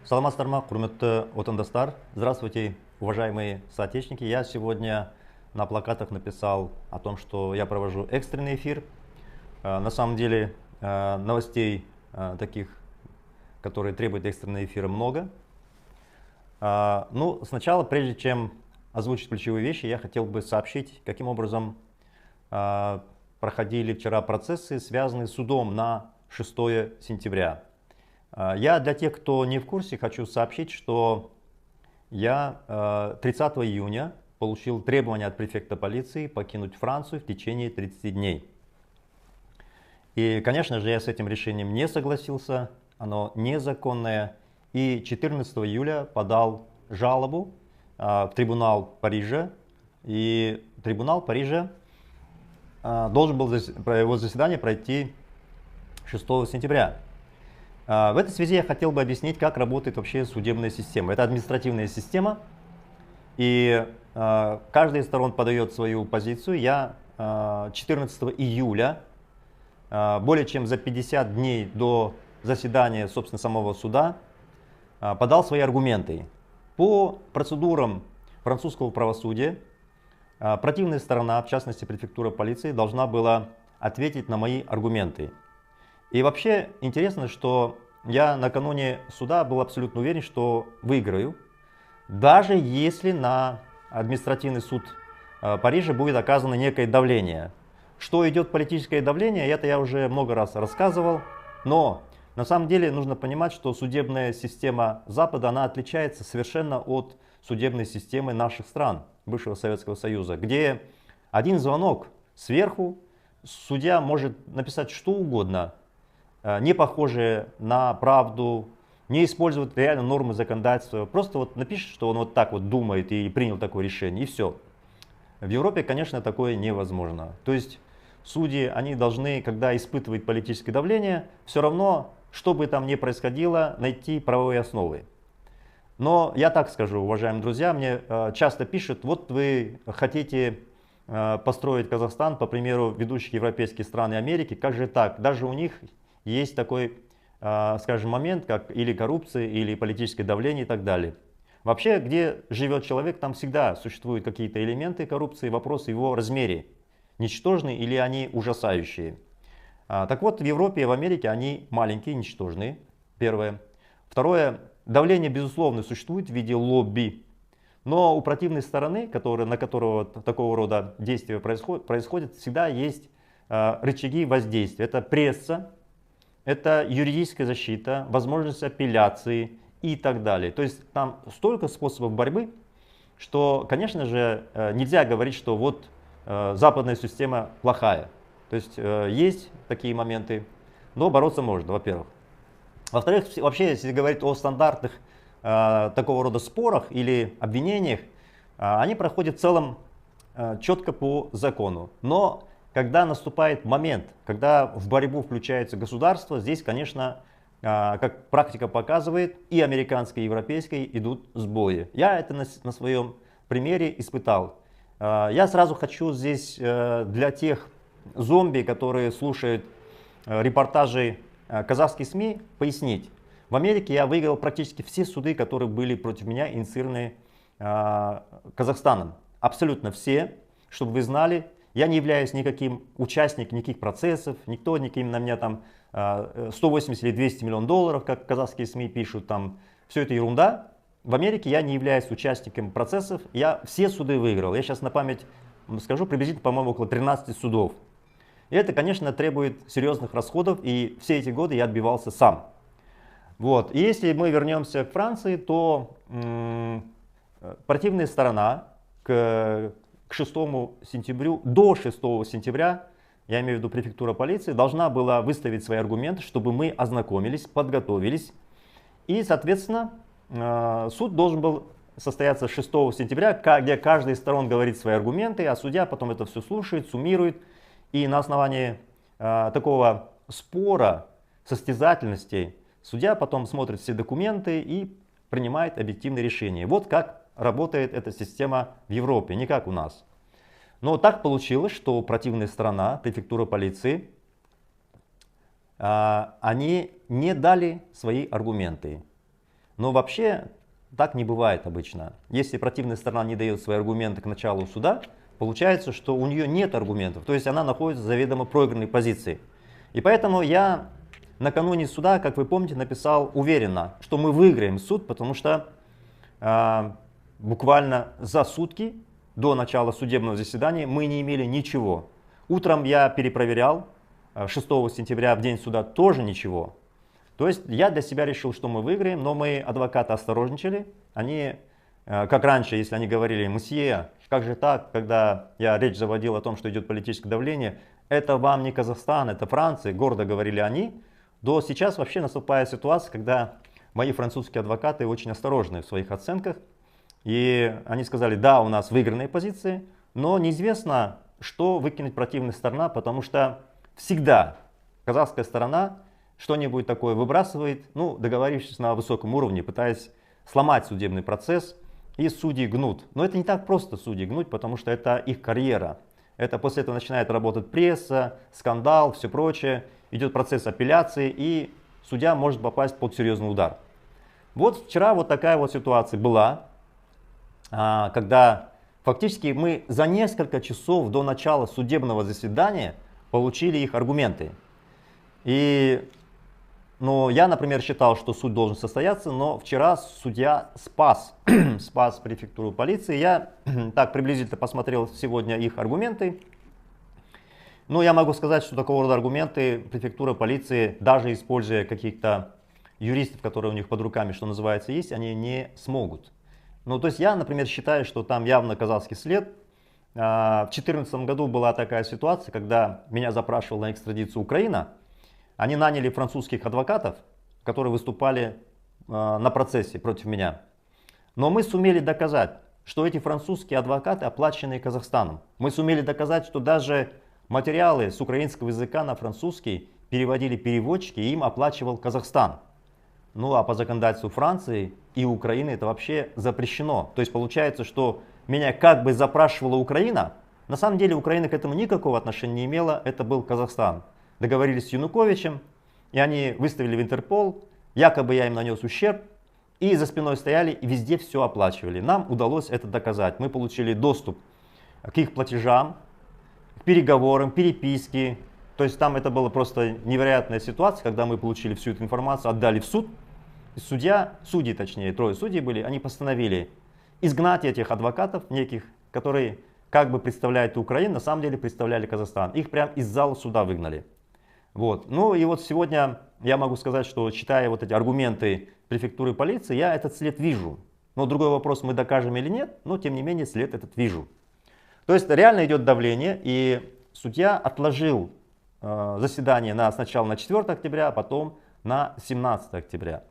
Саламат құрметті отандастар. Здравствуйте, уважаемые соотечественники. Я сегодня на плакатах написал о том, что я провожу экстренный эфир. На самом деле новостей таких, которые требуют экстренного эфира, много. Ну, сначала, прежде чем озвучить ключевые вещи, я хотел бы сообщить, каким образом проходили вчера процессы, связанные с судом на 6 сентября. Я для тех, кто не в курсе, хочу сообщить, что я 30 июня получил требование от префекта полиции покинуть Францию в течение 30 дней. И, конечно же, я с этим решением не согласился, оно незаконное. И 14 июля подал жалобу в трибунал Парижа. И трибунал Парижа должен был его заседание пройти 6 сентября. В этой связи я хотел бы объяснить, как работает вообще судебная система. Это административная система, и каждая из сторон подает свою позицию. Я 14 июля, более чем за 50 дней до заседания, собственно, самого суда, подал свои аргументы. По процедурам французского правосудия противная сторона, в частности префектура полиции, должна была ответить на мои аргументы. И вообще интересно, что я накануне суда был абсолютно уверен, что выиграю, даже если на административный суд Парижа будет оказано некое давление. Что идет политическое давление, это я уже много раз рассказывал, но на самом деле нужно понимать, что судебная система Запада, она отличается совершенно от судебной системы наших стран, бывшего Советского Союза, где один звонок сверху, судья может написать что угодно, не похожие на правду, не используют реально нормы законодательства. Просто вот напишет, что он вот так вот думает и принял такое решение, и все. В Европе, конечно, такое невозможно. То есть судьи, они должны, когда испытывают политическое давление, все равно, что бы там ни происходило, найти правовые основы. Но я так скажу, уважаемые друзья, мне часто пишут, вот вы хотите построить Казахстан, по примеру, ведущих европейских стран и Америки, как же так? Даже у них есть такой, скажем, момент, как или коррупция, или политическое давление и так далее. Вообще, где живет человек, там всегда существуют какие-то элементы коррупции, вопрос в его размере. Ничтожные или они ужасающие. Так вот, в Европе и в Америке они маленькие, ничтожные. Первое. Второе. Давление, безусловно, существует в виде лобби. Но у противной стороны, на которого такого рода действия происходят, всегда есть рычаги воздействия. Это пресса. Это юридическая защита, возможность апелляции и так далее. То есть там столько способов борьбы, что, конечно же, нельзя говорить, что вот западная система плохая. То есть есть такие моменты, но бороться можно, во-первых. Во-вторых, вообще, если говорить о стандартных такого рода спорах или обвинениях, они проходят в целом четко по закону. Но когда наступает момент, когда в борьбу включается государство, здесь, конечно, как практика показывает, и американские, и европейские идут сбои. Я это на своем примере испытал. Я сразу хочу здесь для тех зомби, которые слушают репортажи казахских СМИ, пояснить. В Америке я выиграл практически все суды, которые были против меня инициированы Казахстаном. Абсолютно все, чтобы вы знали. Я не являюсь никаким участником никаких процессов, никто никаким на меня там 180 или 200 миллионов долларов, как казахские СМИ пишут, там все это ерунда. В Америке я не являюсь участником процессов, я все суды выиграл. Я сейчас на память скажу, приблизительно, по-моему, около 13 судов. И это, конечно, требует серьезных расходов, и все эти годы я отбивался сам. Вот. И если мы вернемся к Франции, то противная сторона к 6 сентября, до 6 сентября, я имею в виду префектура полиции, должна была выставить свои аргументы, чтобы мы ознакомились, подготовились. И, соответственно, суд должен был состояться 6 сентября, где каждая из сторон говорит свои аргументы, а судья потом это все слушает, суммирует. И на основании такого спора, состязательности, судья потом смотрит все документы и принимает объективное решение. Вот как работает эта система в Европе, не как у нас. Но так получилось, что противная сторона, префектура полиции, они не дали свои аргументы. Но вообще так не бывает обычно. Если противная сторона не дает свои аргументы к началу суда, получается, что у нее нет аргументов. То есть она находится в заведомо проигранной позиции. И поэтому я накануне суда, как вы помните, написал уверенно, что мы выиграем суд, потому что буквально за сутки до начала судебного заседания мы не имели ничего. Утром я перепроверял, 6 сентября в день суда тоже ничего. То есть я для себя решил, что мы выиграем, но мои адвокаты осторожничали. Они, как раньше, если они говорили: «Мсье, как же так, когда я речь заводил о том, что идет политическое давление, это вам не Казахстан, это Франция», гордо говорили они, до сейчас вообще наступает ситуация, когда мои французские адвокаты очень осторожны в своих оценках. И они сказали: да, у нас выигранные позиции, но неизвестно, что выкинет противная сторона, потому что всегда казахская сторона что-нибудь такое выбрасывает, ну, договорившись на высоком уровне, пытаясь сломать судебный процесс, и судьи гнут. Но это не так просто судьи гнуть, потому что это их карьера. Это после этого начинает работать пресса, скандал, все прочее. Идет процесс апелляции, и судья может попасть под серьезный удар. Вот вчера вот такая вот ситуация была, когда фактически мы за несколько часов до начала судебного заседания получили их аргументы. Но я, например, считал, что суд должен состояться, но вчера судья спас префектуру полиции. Я так приблизительно посмотрел сегодня их аргументы. Но я могу сказать, что такого рода аргументы префектура полиции, даже используя каких-то юристов, которые у них под руками, что называется, есть, они не смогут. Ну, то есть я, например, считаю, что там явно казахский след. В 2014 году была такая ситуация, когда меня запрашивала на экстрадицию Украина. Они наняли французских адвокатов, которые выступали на процессе против меня. Но мы сумели доказать, что эти французские адвокаты оплачены Казахстаном. Мы сумели доказать, что даже материалы с украинского языка на французский переводили переводчики, и им оплачивал Казахстан. Ну а по законодательству Франции и Украины это вообще запрещено. То есть получается, что меня как бы запрашивала Украина. На самом деле Украина к этому никакого отношения не имела, это был Казахстан. Договорились с Януковичем, и они выставили в Интерпол, якобы я им нанес ущерб, и за спиной стояли и везде все оплачивали. Нам удалось это доказать. Мы получили доступ к их платежам, к переговорам, переписке. То есть там это была просто невероятная ситуация, когда мы получили всю эту информацию, отдали в суд. И судьи точнее, трое судей были, они постановили изгнать этих адвокатов неких, которые как бы представляют Украину, на самом деле представляли Казахстан. Их прям из зала суда выгнали. Вот. Ну и вот сегодня я могу сказать, что читая вот эти аргументы префектуры полиции, я этот след вижу. Но другой вопрос, мы докажем или нет, но тем не менее след этот вижу. То есть реально идет давление, и судья отложил заседание сначала на 4 октября, а потом на 17 октября.